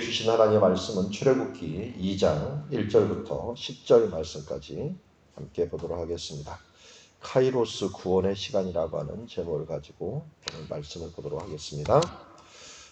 주신 하나님의 말씀은 출애굽기 2장 1절부터 10절 말씀까지 함께 보도록 하겠습니다. 카이로스 구원의 시간이라고 하는 제목을 가지고 오늘 말씀을 보도록 하겠습니다.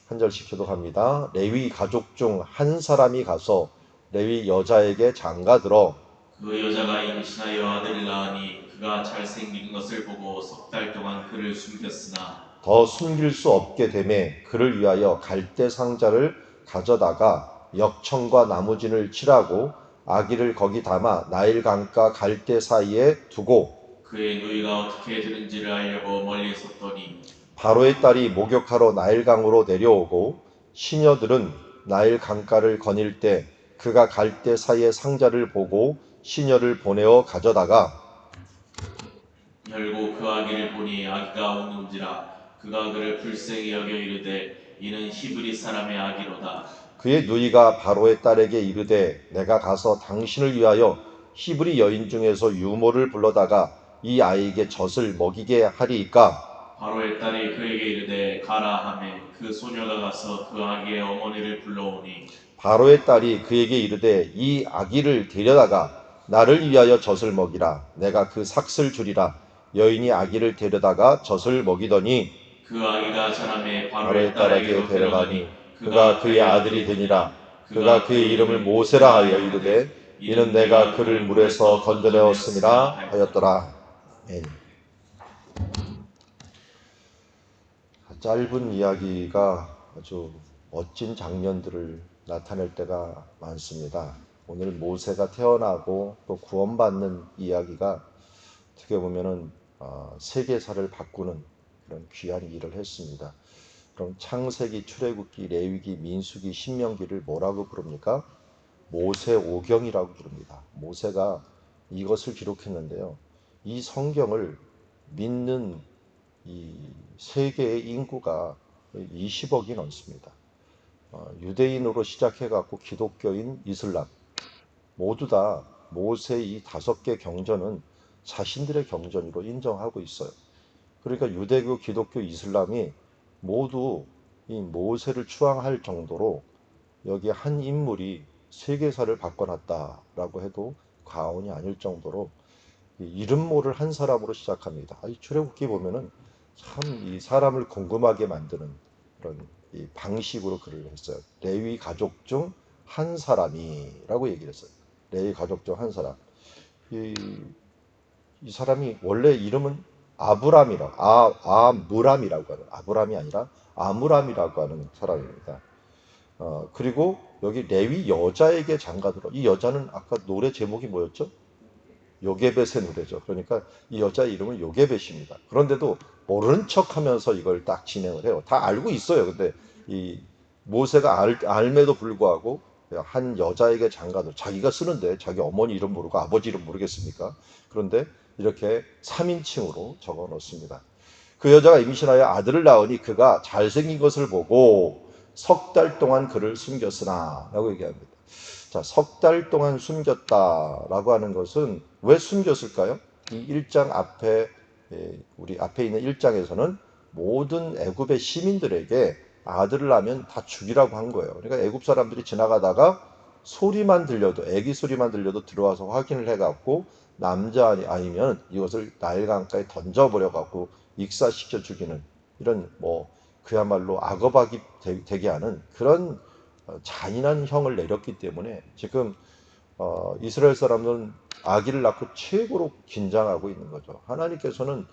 한 절씩 교독합니다. 레위 가족 중 한 사람이 가서 레위 여자에게 장가들어 그 여자가 임신하여 아들을 낳으니 그가 잘생긴 것을 보고 석 달 동안 그를 숨겼으나 더 숨길 수 없게 되매 그를 위하여 갈대 상자를 가져다가 역청과 나무진을 칠하고 아기를 거기 담아 나일 강가 갈대 사이에 두고 그의 누이가 어떻게 되는지를 알려고 멀리 섰더니 바로의 딸이 목욕하러 나일 강으로 내려오고 시녀들은 나일 강가를 거닐 때 그가 갈대 사이에 상자를 보고 시녀를 보내어 가져다가 열고 그 아기를 보니 아기가 우는지라 그가 그를 불쌍히 여겨 이르되 이는 히브리 사람의 아기로다. 그의 누이가 바로의 딸에게 이르되 내가 가서 당신을 위하여 히브리 여인 중에서 유모를 불러다가 이 아이에게 젖을 먹이게 하리이까. 바로의 딸이 그에게 이르되 가라 하매 그 소녀가 가서 그 아기의 어머니를 불러오니 바로의 딸이 그에게 이르되 이 아기를 데려다가 나를 위하여 젖을 먹이라. 내가 그 삭슬 주리라. 여인이 아기를 데려다가 젖을 먹이더니 그 아기가 자라매 바로의 바로의 딸에게 딸에게로 데려가니 데려가니 그가 그의 아들이 되니라. 그가 그의 이름을 모세라 하여 이르되 이는 내가 그를 물에서 건져내었음이라 하였더라. 아멘. 짧은 이야기가 아주 멋진 장면들을 나타낼 때가 많습니다. 오늘 모세가 태어나고 또 구원받는 이야기가 어떻게 보면은 세계사를 바꾸는 그런 귀한 일을 했습니다. 그럼 창세기, 출애굽기, 레위기, 민수기, 신명기를 뭐라고 부릅니까? 모세오경이라고 부릅니다. 모세가 이것을 기록했는데요. 이 성경을 믿는 이 세계의 인구가 20억이 넘습니다. 유대인으로 시작해갖고 기독교인, 이슬람 모두 다 모세 이 5개 경전은 자신들의 경전으로 인정하고 있어요. 그러니까 유대교, 기독교, 이슬람이 모두 이 모세를 추앙할 정도로 여기 한 인물이 세계사를 바꿔놨다라고 해도 과언이 아닐 정도로 이름 모를 한 사람으로 시작합니다. 이 출애굽기 보면은 참 이 사람을 궁금하게 만드는 그런 이 방식으로 글을 했어요. 레위 가족 중 한 사람이라고 얘기를 했어요. 레위 가족 중 한 사람. 이, 이 사람이 원래 이름은 아므람이라고 하는, 아브람이 아니라 아므람이라고 하는 사람입니다. 그리고 여기 레위 여자에게 장가들어. 이 여자는 아까 노래 제목이 뭐였죠? 요게벳의 노래죠. 그러니까 이 여자 이름은 요게벳입니다. 그런데도 모르는 척 하면서 이걸 딱 진행을 해요. 다 알고 있어요. 근데 이 모세가 알매도 불구하고 한 여자에게 장가들, 자기가 쓰는데 자기 어머니 이름 모르고 아버지 이름 모르겠습니까? 그런데 이렇게 3인칭으로 적어 놓습니다. 그 여자가 임신하여 아들을 낳으니 그가 잘생긴 것을 보고 석 달 동안 그를 숨겼으나 라고 얘기합니다. 자, 석 달 동안 숨겼다라고 하는 것은 왜 숨겼을까요? 이 1장 앞에 우리 앞에 있는 1장에서는 모든 애굽의 시민들에게 아들을 낳으면 다 죽이라고 한 거예요. 그러니까 애굽 사람들이 지나가다가 소리만 들려도 애기 소리만 들려도 들어와서 확인을 해갖고 남자 아니면 이것을 나일 강가에 던져버려 갖고 익사시켜 죽이는 이런 뭐 그야말로 악어박이 되게 하는 그런 잔인한 형을 내렸기 때문에 지금 이스라엘 사람들은 아기를 낳고 최고로 긴장하고 있는 거죠. 하나님께서는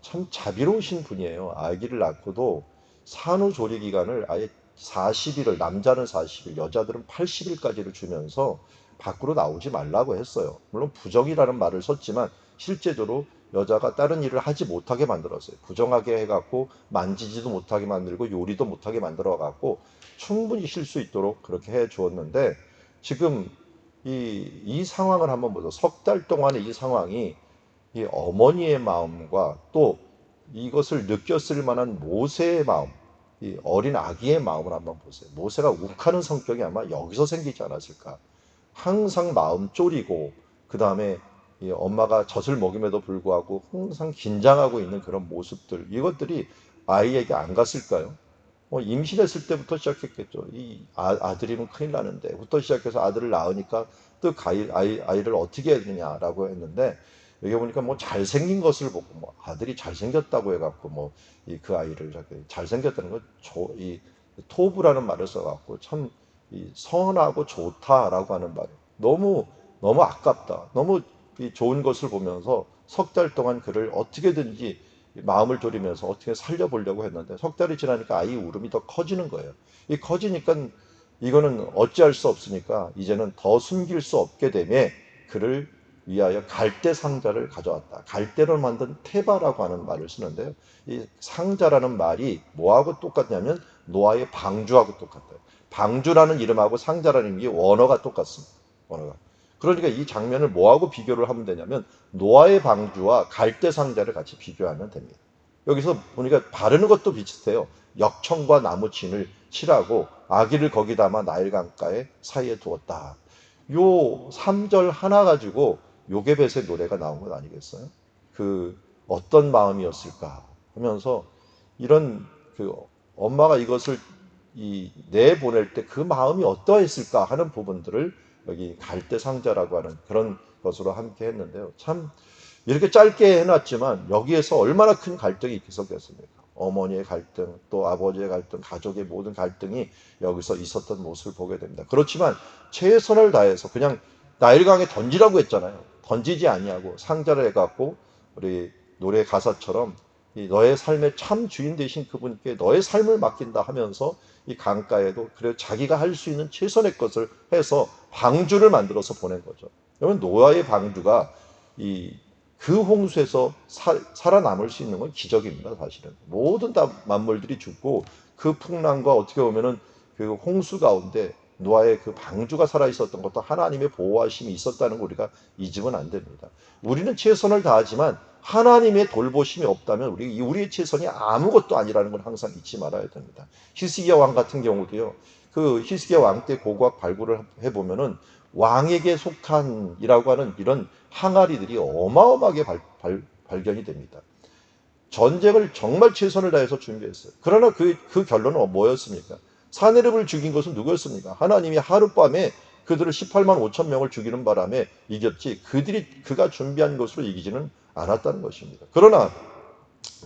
참 자비로우신 분이에요. 아기를 낳고도 산후조리 기간을 아예 40일을, 남자는 40일, 여자들은 80일까지를 주면서 밖으로 나오지 말라고 했어요. 물론 부정이라는 말을 썼지만 실제적으로 여자가 다른 일을 하지 못하게 만들었어요. 부정하게 해갖고 만지지도 못하게 만들고 요리도 못하게 만들어갖고 충분히 쉴 수 있도록 그렇게 해 주었는데 지금 이 상황을 한번 보죠. 석 달 동안의 이 상황이 이 어머니의 마음과 또 이것을 느꼈을 만한 모세의 마음, 이 어린 아기의 마음을 한번 보세요. 모세가 욱하는 성격이 아마 여기서 생기지 않았을까. 항상 마음 졸이고 그 다음에 엄마가 젖을 먹임에도 불구하고 항상 긴장하고 있는 그런 모습들 이것들이 아이에게 안 갔을까요? 임신했을 때부터 시작했겠죠. 아들이면 큰일 나는데 부터 시작해서 아들을 낳으니까 또 아이를 어떻게 해야 되느냐라고 했는데 여기 보니까 뭐 잘생긴 것을 보고 뭐 아들이 잘생겼다고 해갖고 뭐 그 아이를 잘생겼다는 건이 토부라는 말을 써갖고 참 선하고 좋다라고 하는 말이 너무 너무 아깝다. 너무 이 좋은 것을 보면서 석 달 동안 그를 어떻게든지 마음을 졸이면서 어떻게 살려보려고 했는데 석 달이 지나니까 아이 울음이 더 커지는 거예요. 이 커지니까 이거는 어찌할 수 없으니까 이제는 더 숨길 수 없게 되며 그를 위하여 갈대 상자를 가져왔다. 갈대로 만든 테바라고 하는 말을 쓰는데요. 이 상자라는 말이 뭐하고 똑같냐면 노아의 방주하고 똑같아요. 방주라는 이름하고 상자라는 이름이 원어가 똑같습니다. 원어가. 그러니까 이 장면을 뭐하고 비교를 하면 되냐면 노아의 방주와 갈대 상자를 같이 비교하면 됩니다. 여기서 보니까 바르는 것도 비슷해요. 역청과 나무 진을 칠하고 아기를 거기 담아 나일 강가에 사이에 두었다. 요 3절 하나 가지고 요게벳의 노래가 나온 것 아니겠어요? 그 어떤 마음이었을까 하면서 이런 그 엄마가 이것을 내보낼 때 그 마음이 어떠했을까 하는 부분들을 여기 갈대 상자라고 하는 그런 것으로 함께 했는데요. 참 이렇게 짧게 해놨지만 여기에서 얼마나 큰 갈등이 계속됐습니까? 어머니의 갈등, 또 아버지의 갈등, 가족의 모든 갈등이 여기서 있었던 모습을 보게 됩니다. 그렇지만 최선을 다해서 그냥 나일강에 던지라고 했잖아요. 던지지 아니하고 상자를 해갖고 우리 노래 가사처럼 너의 삶의 참 주인 되신 그분께 너의 삶을 맡긴다 하면서 이 강가에도 그래 자기가 할 수 있는 최선의 것을 해서 방주를 만들어서 보낸 거죠. 여러분 노아의 방주가 그 홍수에서 살아남을 수 있는 건 기적입니다. 사실은 모든 다 만물들이 죽고 그 풍랑과 어떻게 보면은 그 홍수 가운데 노아의 그 방주가 살아 있었던 것도 하나님의 보호하심이 있었다는 거 우리가 잊으면 안 됩니다. 우리는 최선을 다하지만 하나님의 돌보심이 없다면 우리의 최선이 아무것도 아니라는 걸 항상 잊지 말아야 됩니다. 히스기야 왕 같은 경우도요. 그 히스기야 왕 때 고고학 발굴을 해보면은 왕에게 속한이라고 하는 이런 항아리들이 어마어마하게 발견이 됩니다. 전쟁을 정말 최선을 다해서 준비했어요. 그러나 그 결론은 뭐였습니까? 사네립을 죽인 것은 누구였습니까? 하나님이 하룻밤에 그들을 18만 5천 명을 죽이는 바람에 이겼지 그가 준비한 것으로 이기지는 않았다는 것입니다. 그러나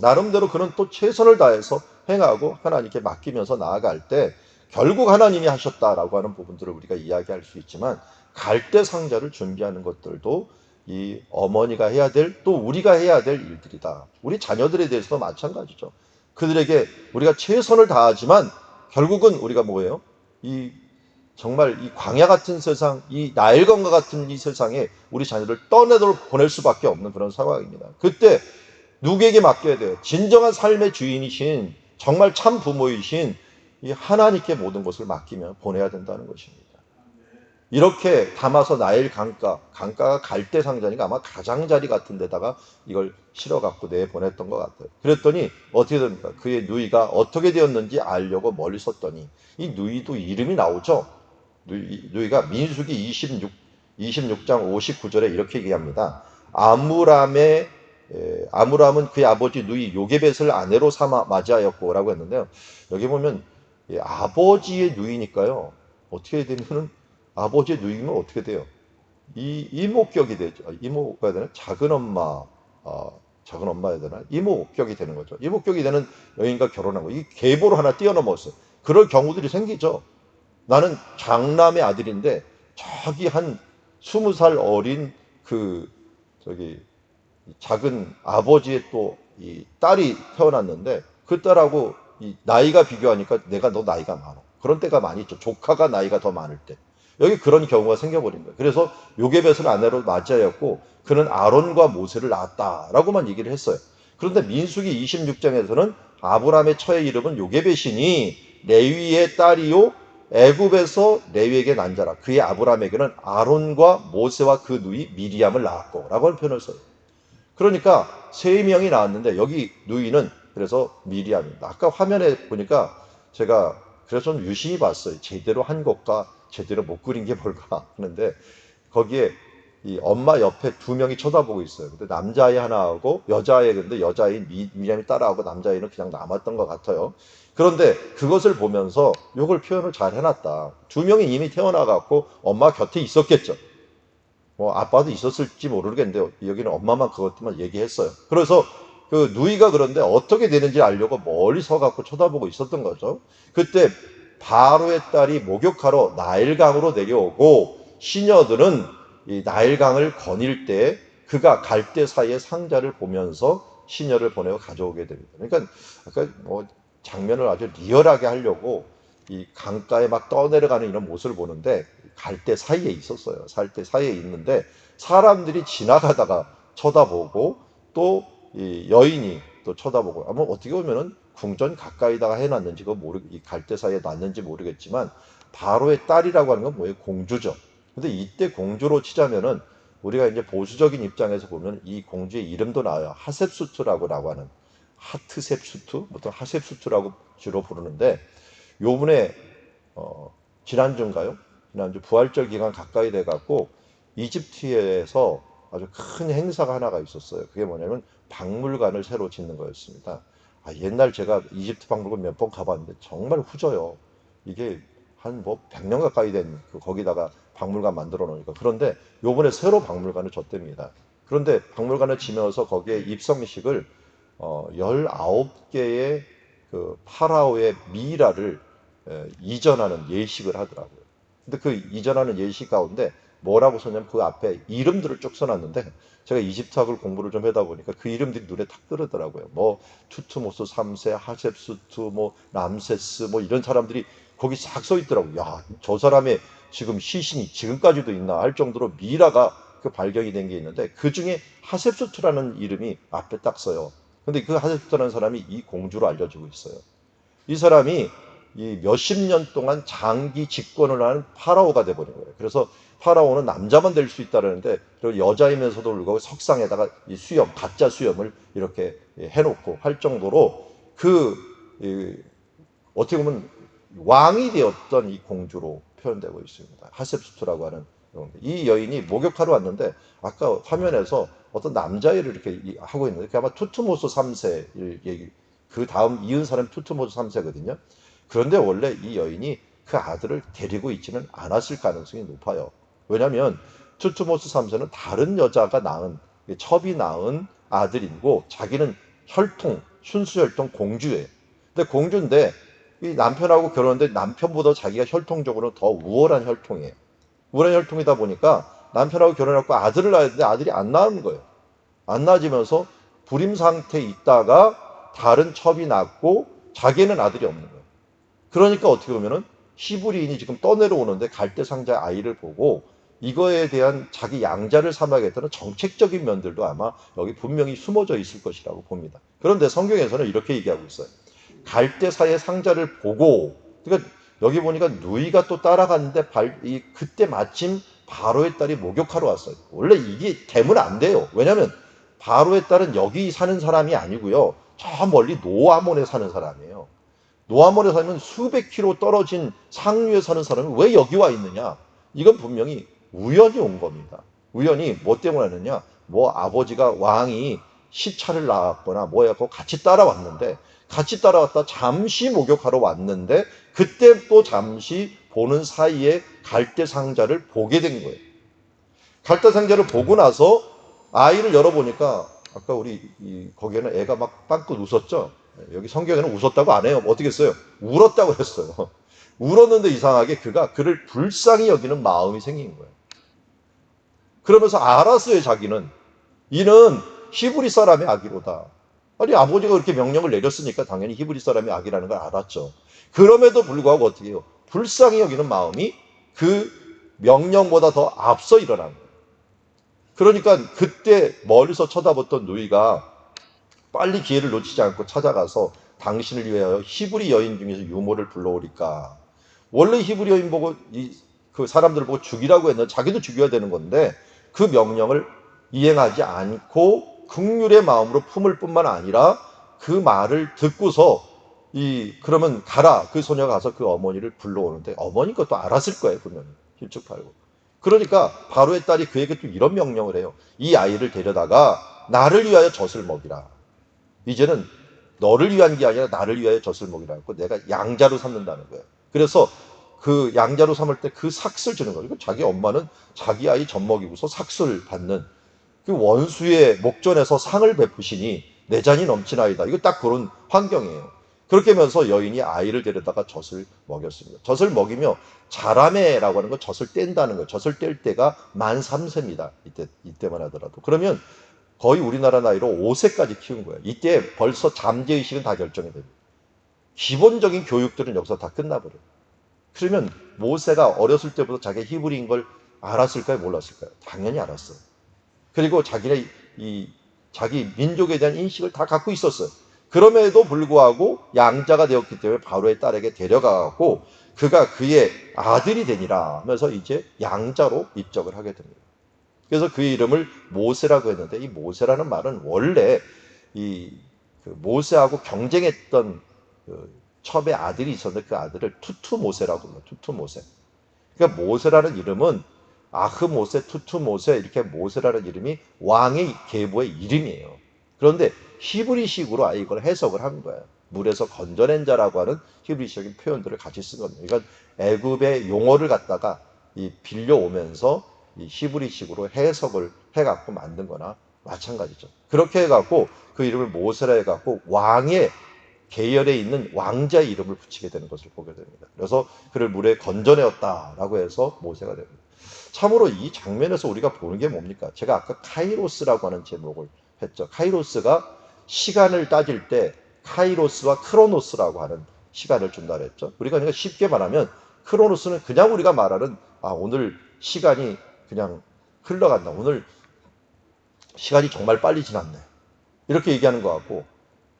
나름대로 그는 또 최선을 다해서 행하고 하나님께 맡기면서 나아갈 때 결국 하나님이 하셨다라고 하는 부분들을 우리가 이야기할 수 있지만 갈대 상자를 준비하는 것들도 이 어머니가 해야 될 또 우리가 해야 될 일들이다. 우리 자녀들에 대해서도 마찬가지죠. 그들에게 우리가 최선을 다하지만 결국은 우리가 뭐예요? 정말 이 광야 같은 세상, 이 나일강과 같은 이 세상에 우리 자녀를 떠내도록 보낼 수밖에 없는 그런 상황입니다. 그때 누구에게 맡겨야 돼요? 진정한 삶의 주인이신 정말 참 부모이신 이 하나님께 모든 것을 맡기며 보내야 된다는 것입니다. 이렇게 담아서 나일 강가가 갈대 상자니까 아마 가장자리 같은 데다가 이걸 실어갖고 내보냈던 것 같아요. 그랬더니 어떻게 됩니까? 그의 누이가 어떻게 되었는지 알려고 멀리 섰더니 이 누이도 이름이 나오죠. 누이가 민수기 26장 59절에 이렇게 얘기합니다. 아므람은 그의 아버지 누이 요게벳을 아내로 삼아 맞이하였고 라고 했는데요. 여기 보면 아버지의 누이니까요. 어떻게 되면은 아버지의 누이면 어떻게 돼요? 이모격이 되죠. 이모가 해야 되나? 작은 엄마 해야 되나? 이모격이 되는 거죠. 이모격이 되는 여인과 결혼한 거. 이 계보로 하나 뛰어넘었어요. 그럴 경우들이 생기죠. 나는 장남의 아들인데 저기 한 20살 어린 작은 아버지의 또 이 딸이 태어났는데 그 딸하고 이 나이가 비교하니까 내가 너 나이가 많아. 그런 때가 많이 있죠. 조카가 나이가 더 많을 때. 여기 그런 경우가 생겨버린 거예요. 그래서 요게벳을 아내로 맞이하였고 그는 아론과 모세를 낳았다라고만 얘기를 했어요. 그런데 민수기 26장에서는 아브라함의 처의 이름은 요게벳이니 레위의 딸이요 애굽에서 레위에게 난 자라. 그의 아브라함에게는 아론과 모세와 그 누이 미리암을 낳았고 라고 하는 표현을 써요. 그러니까 세 명이 나왔는데 여기 누이는 그래서 미리암입니다. 아까 화면에 보니까 제가 그래서 좀 유심히 봤어요. 제대로 한 것과 제대로 못 그린 게 뭘까 하는데 거기에 이 엄마 옆에 두 명이 쳐다보고 있어요. 근데 남자아이 하나하고 여자아이, 근데 여자아이 미리암이 따라하고 남자아이는 그냥 남았던 것 같아요. 그런데 그것을 보면서 요걸 표현을 잘 해놨다. 두 명이 이미 태어나갖고 엄마 곁에 있었겠죠. 뭐 아빠도 있었을지 모르겠는데 여기는 엄마만 그것만 얘기했어요. 그래서 그 누이가 그런데 어떻게 되는지 알려고 멀리 서갖고 쳐다보고 있었던 거죠. 그때 바로의 딸이 목욕하러 나일강으로 내려오고 시녀들은 이 나일강을 거닐 때 그가 갈대 사이에 상자를 보면서 시녀를 보내고 가져오게 됩니다. 그러니까 아까 뭐 장면을 아주 리얼하게 하려고 이 강가에 막 떠내려가는 이런 모습을 보는데 갈대 사이에 있었어요. 갈대 사이에 있는데 사람들이 지나가다가 쳐다보고 또 이 여인이 또 쳐다보고 아마 어떻게 보면은 궁전 가까이다가 해놨는지 이 갈대 사이에 놨는지 모르겠지만 바로의 딸이라고 하는 건 뭐예요? 공주죠. 근데 이때 공주로 치자면은 우리가 이제 보수적인 입장에서 보면 이 공주의 이름도 나와요. 하셉수트라고 하는 하트셉수트, 보통 하셉수트라고 주로 부르는데 요번에 지난주인가요? 지난주 부활절 기간 가까이 돼갖고 이집트에서 아주 큰 행사가 하나가 있었어요. 그게 뭐냐면 박물관을 새로 짓는 거였습니다. 옛날 제가 이집트 박물관 몇 번 가봤는데 정말 후져요. 이게 한 뭐 100년 가까이 된 거기다가 박물관 만들어 놓으니까. 그런데 요번에 새로 박물관을 졌답니다. 그런데 박물관을 지면서 거기에 입성식을 19개의 그 파라오의 미이라를 이전하는 예식을 하더라고요. 근데 그 이전하는 예식 가운데 뭐라고 썼냐면 그 앞에 이름들을 쭉 써놨는데 제가 이집트학을 공부를 좀 하다 보니까 그 이름들이 눈에 탁 들어오더라고요. 뭐 투트모스 3세, 하셉수트, 뭐 람세스, 뭐 이런 사람들이 거기 싹 써 있더라고요. 야, 저 사람의 지금 시신이 지금까지도 있나 할 정도로 미라가 그 발견이 된 게 있는데 그 중에 하셉수트라는 이름이 앞에 딱 써요. 근데 그 하셉수트라는 사람이 이 공주로 알려지고 있어요. 이 사람이 이 몇십 년 동안 장기 집권을 하는 파라오가 돼버린 거예요. 그래서 파라오는 남자만 될 수 있다는데 그리고 여자이면서도 불구하고 석상에다가 이 수염, 가짜 수염을 이렇게 해놓고 할 정도로 어떻게 보면 왕이 되었던 이 공주로 표현되고 있습니다. 하셉수트라고 하는 이 여인이 목욕하러 왔는데 아까 화면에서 어떤 남자애를 이렇게 하고 있는데 그게 아마 투트모스 3세 얘기, 그 다음 이은 사람이 투트모스 3세거든요. 그런데 원래 이 여인이 그 아들을 데리고 있지는 않았을 가능성이 높아요. 왜냐하면 투트모스 3세는 다른 여자가 낳은 첩이 낳은 아들이고 자기는 혈통, 순수 혈통 공주예요. 근데 공주인데 이 남편하고 결혼했는데 남편보다 자기가 혈통적으로 더 우월한 혈통이에요. 우월한 혈통이다 보니까 남편하고 결혼했고 아들을 낳았는데 아들이 안 낳은 거예요. 안 낳아지면서 불임 상태에 있다가 다른 첩이 낳고 자기는 아들이 없는 거예요. 그러니까 어떻게 보면은 히브리인이 지금 떠내려오는데 갈대 상자 아이를 보고 이거에 대한 자기 양자를 삼아야겠다는 정책적인 면들도 아마 여기 분명히 숨어져 있을 것이라고 봅니다. 그런데 성경에서는 이렇게 얘기하고 있어요. 갈대 사이의 상자를 보고, 그러니까 여기 보니까 누이가 또 따라갔는데 그때 마침 바로의 딸이 목욕하러 왔어요. 원래 이게 되면 안 돼요. 왜냐하면 바로의 딸은 여기 사는 사람이 아니고요. 저 멀리 노아몬에 사는 사람이에요. 노아몬에 살면 수백 킬로 떨어진 상류에 사는 사람이 왜 여기 와 있느냐? 이건 분명히 우연히 온 겁니다. 우연히 뭐 때문에 왔느냐? 뭐 아버지가 왕이 시차를 낳았거나 뭐 해갖고 같이 따라왔는데 같이 따라왔다 잠시 목욕하러 왔는데 그때 또 잠시 보는 사이에 갈대 상자를 보게 된 거예요. 갈대 상자를 보고 나서 아이를 열어보니까 아까 우리 거기에는 애가 막 빵긋 웃었죠? 여기 성경에는 웃었다고 안 해요. 어떻게 했어요? 울었다고 했어요. 울었는데 이상하게 그가 그를 불쌍히 여기는 마음이 생긴 거예요. 그러면서 알았어요, 자기는. 이는 히브리 사람의 아기로다. 아니, 아버지가 그렇게 명령을 내렸으니까 당연히 히브리 사람의 아기라는 걸 알았죠. 그럼에도 불구하고 어떻게 해요? 불쌍히 여기는 마음이 그 명령보다 더 앞서 일어난 거예요. 그러니까 그때 멀리서 쳐다봤던 누이가 빨리 기회를 놓치지 않고 찾아가서 당신을 위하여 히브리 여인 중에서 유모를 불러오리까. 원래 히브리 여인 보고 그 사람들 보고 죽이라고 했는데 자기도 죽여야 되는 건데 그 명령을 이행하지 않고 긍휼의 마음으로 품을 뿐만 아니라 그 말을 듣고서 그러면 가라. 그 소녀가 가서 그 어머니를 불러오는데 어머니 것도 알았을 거예요. 분명히. 힐쭉 팔고. 그러니까 바로의 딸이 그에게 또 이런 명령을 해요. 이 아이를 데려다가 나를 위하여 젖을 먹이라. 이제는 너를 위한 게 아니라 나를 위하여 젖을 먹이라고 내가 양자로 삼는다는 거예요. 그래서 그 양자로 삼을 때 그 삭슬 주는 거예요. 자기 엄마는 자기 아이 젖 먹이고서 삭슬 받는 그 원수의 목전에서 상을 베푸시니 내 잔이 넘치나이다. 이거 딱 그런 환경이에요. 그렇게 하면서 여인이 아이를 데려다가 젖을 먹였습니다. 젖을 먹이며 자라매라고 하는 건 젖을 뗀다는 거예요. 젖을 뗄 때가 만 3세입니다. 이때만 하더라도. 그러면 거의 우리나라 나이로 5세까지 키운 거예요. 이때 벌써 잠재의식은 다 결정이 됩니다. 기본적인 교육들은 여기서 다 끝나버려요. 그러면 모세가 어렸을 때부터 자기 히브리인 걸 알았을까요? 몰랐을까요? 당연히 알았어요. 그리고 자기네 자기 민족에 대한 인식을 다 갖고 있었어요. 그럼에도 불구하고 양자가 되었기 때문에 바로의 딸에게 데려가고 그가 그의 아들이 되니라 하면서 이제 양자로 입적을 하게 됩니다. 그래서 그의 이름을 모세라고 했는데 이 모세라는 말은 원래 그 모세하고 경쟁했던 그 첩의 아들이 있었는데 그 아들을 투투 모세라고 불러요. 투투 모세. 그러니까 모세라는 이름은 아흐 모세, 투투 모세 이렇게 모세라는 이름이 왕의 계보의 이름이에요. 그런데 히브리식으로 아예 이걸 해석을 한 거예요. 물에서 건져낸 자라고 하는 히브리식적인 표현들을 같이 쓴 겁니다. 이건 애굽의 용어를 갖다가 빌려오면서 이 히브리식으로 해석을 해갖고 만든 거나 마찬가지죠. 그렇게 해갖고 그 이름을 모세라 해갖고 왕의 계열에 있는 왕자의 이름을 붙이게 되는 것을 보게 됩니다. 그래서 그를 물에 건져내었다라고 해서 모세가 됩니다. 참으로 이 장면에서 우리가 보는 게 뭡니까? 제가 아까 카이로스라고 하는 제목을 했죠. 카이로스가 시간을 따질 때 카이로스와 크로노스라고 하는 시간을 준다 그랬죠. 우리가 그러니까 쉽게 말하면 크로노스는 그냥 우리가 말하는 오늘 시간이 그냥 흘러간다. 오늘 시간이 정말 빨리 지났네. 이렇게 얘기하는 것 같고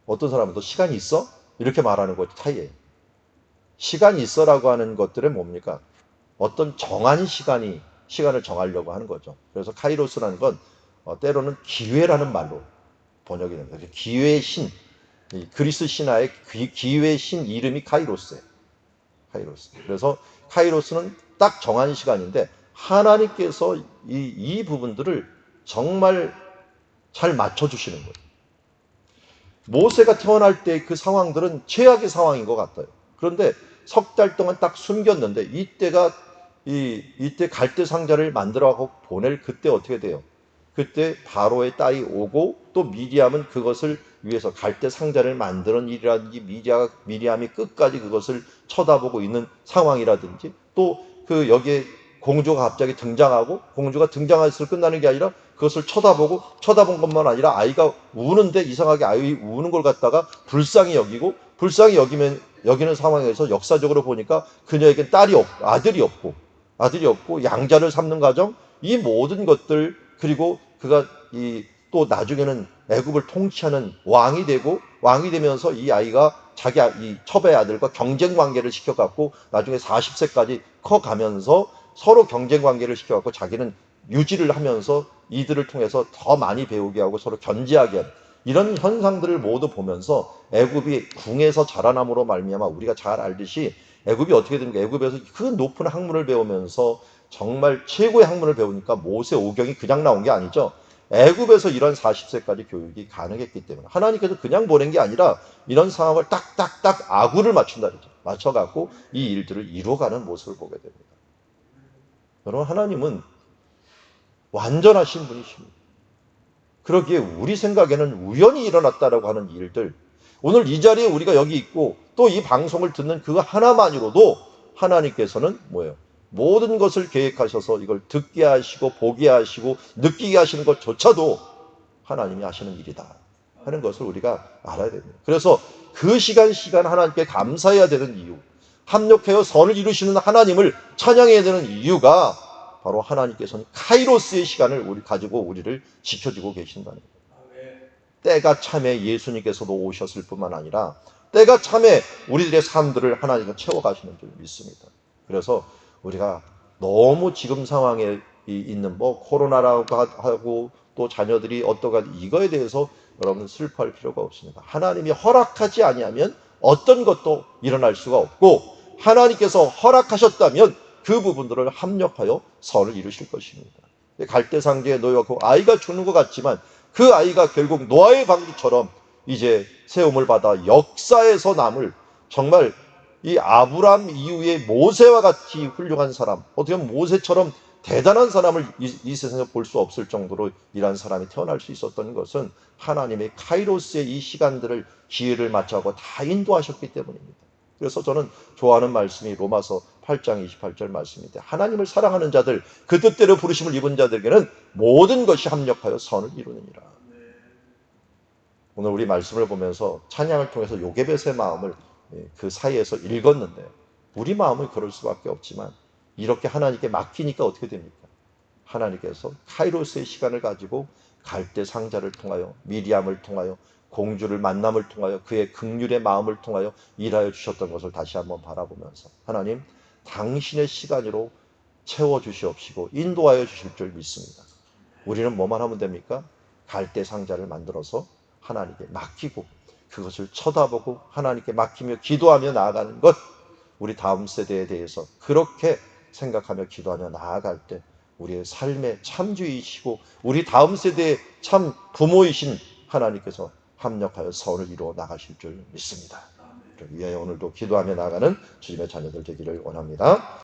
어떤 사람은 너 시간이 있어? 이렇게 말하는 것 차이예요. 시간이 있어라고 하는 것들은 뭡니까? 어떤 정한 시간을 정하려고 하는 거죠. 그래서 카이로스라는 건 때로는 기회라는 말로 번역이 됩니다. 기회의 신, 그리스 신화의 기회의 신 이름이 카이로스예요. 카이로스. 그래서 카이로스는 딱 정한 시간인데 하나님께서 이 부분들을 정말 잘 맞춰주시는 거예요. 모세가 태어날 때 그 상황들은 최악의 상황인 것 같아요. 그런데 석 달 동안 딱 숨겼는데 이때 갈대 상자를 만들어가고 보낼 그때 어떻게 돼요? 그때 바로의 딸이 오고 또 미리암은 그것을 위해서 갈대 상자를 만드는 일이라든지 미리암이 끝까지 그것을 쳐다보고 있는 상황이라든지 또 그 여기에 공주가 갑자기 등장하고 공주가 등장해서 끝나는 게 아니라 그것을 쳐다본 것만 아니라 아이가 우는데 이상하게 아이 우는 걸 갖다가 불쌍히 여기는 상황에서 역사적으로 보니까 그녀에겐 아들이 없고 양자를 삼는 과정 이 모든 것들 그리고 그가 또 나중에는 애굽을 통치하는 왕이 되면서 이 아이가 이 첩의 아들과 경쟁 관계를 시켜갖고 나중에 40세까지 커가면서 서로 경쟁 관계를 시켜갖고 자기는 유지를 하면서 이들을 통해서 더 많이 배우게 하고 서로 견제하게 하는 이런 현상들을 모두 보면서 애굽이 궁에서 자라남으로 말미암아 우리가 잘 알듯이 애굽이 어떻게 됩니까? 애굽에서 그 높은 학문을 배우면서 정말 최고의 학문을 배우니까 모세 오경이 그냥 나온 게 아니죠. 애굽에서 이런 40세까지 교육이 가능했기 때문에 하나님께서 그냥 보낸 게 아니라 이런 상황을 딱딱딱 아구를 맞춘다 그러죠. 맞춰갖고 이 일들을 이루어가는 모습을 보게 됩니다. 여러분 하나님은 완전하신 분이십니다. 그러기에 우리 생각에는 우연히 일어났다라고 하는 일들 오늘 이 자리에 우리가 여기 있고 또 이 방송을 듣는 그 하나만으로도 하나님께서는 뭐예요? 모든 것을 계획하셔서 이걸 듣게 하시고 보게 하시고 느끼게 하시는 것조차도 하나님이 하시는 일이다 하는 것을 우리가 알아야 됩니다. 그래서 그 시간 하나님께 감사해야 되는 이유 합력하여 선을 이루시는 하나님을 찬양해야 되는 이유가 바로 하나님께서는 카이로스의 시간을 가지고 우리를 지켜주고 계신다는 거예요. 때가 참에 예수님께서도 오셨을 뿐만 아니라 때가 참에 우리들의 삶들을 하나님께서 채워가시는 줄 믿습니다. 그래서 우리가 너무 지금 상황에 있는 코로나라고 하고 또 자녀들이 어떠가 이거에 대해서 여러분 슬퍼할 필요가 없습니다. 하나님이 허락하지 아니하면 어떤 것도 일어날 수가 없고 하나님께서 허락하셨다면 그 부분들을 합력하여 선을 이루실 것입니다. 갈대상자에 놓여 그 아이가 죽는 것 같지만 그 아이가 결국 노아의 방주처럼 이제 세움을 받아 역사에서 남을 정말 이 아브람 이후에 모세와 같이 훌륭한 사람, 어떻게 보면 모세처럼 대단한 사람을 이 세상에 볼 수 없을 정도로 이러한 사람이 태어날 수 있었던 것은 하나님의 카이로스의 이 시간들을 기회를 맞춰서 다 인도하셨기 때문입니다. 그래서 저는 좋아하는 말씀이 로마서 8장 28절 말씀인데, 하나님을 사랑하는 자들, 그 뜻대로 부르심을 입은 자들에게는 모든 것이 합력하여 선을 이루느니라. 오늘 우리 말씀을 보면서 찬양을 통해서 요게벳의 마음을 그 사이에서 읽었는데, 우리 마음은 그럴 수밖에 없지만 이렇게 하나님께 맡기니까 어떻게 됩니까? 하나님께서 카이로스의 시간을 가지고 갈대 상자를 통하여, 미리암을 통하여, 공주를 만남을 통하여, 그의 긍휼의 마음을 통하여 일하여 주셨던 것을 다시 한번 바라보면서, 하나님 당신의 시간으로 채워주시옵시고 인도하여 주실 줄 믿습니다. 우리는 뭐만 하면 됩니까? 갈대 상자를 만들어서 하나님께 맡기고 그것을 쳐다보고 하나님께 맡기며 기도하며 나아가는 것, 우리 다음 세대에 대해서 그렇게 생각하며 기도하며 나아갈 때 우리의 삶의 참주이시고 우리 다음 세대의 참 부모이신 하나님께서 합력하여 선을 이루어 나가실 줄 믿습니다. 위하여 오늘도 기도하며 나아가는 주님의 자녀들 되기를 원합니다.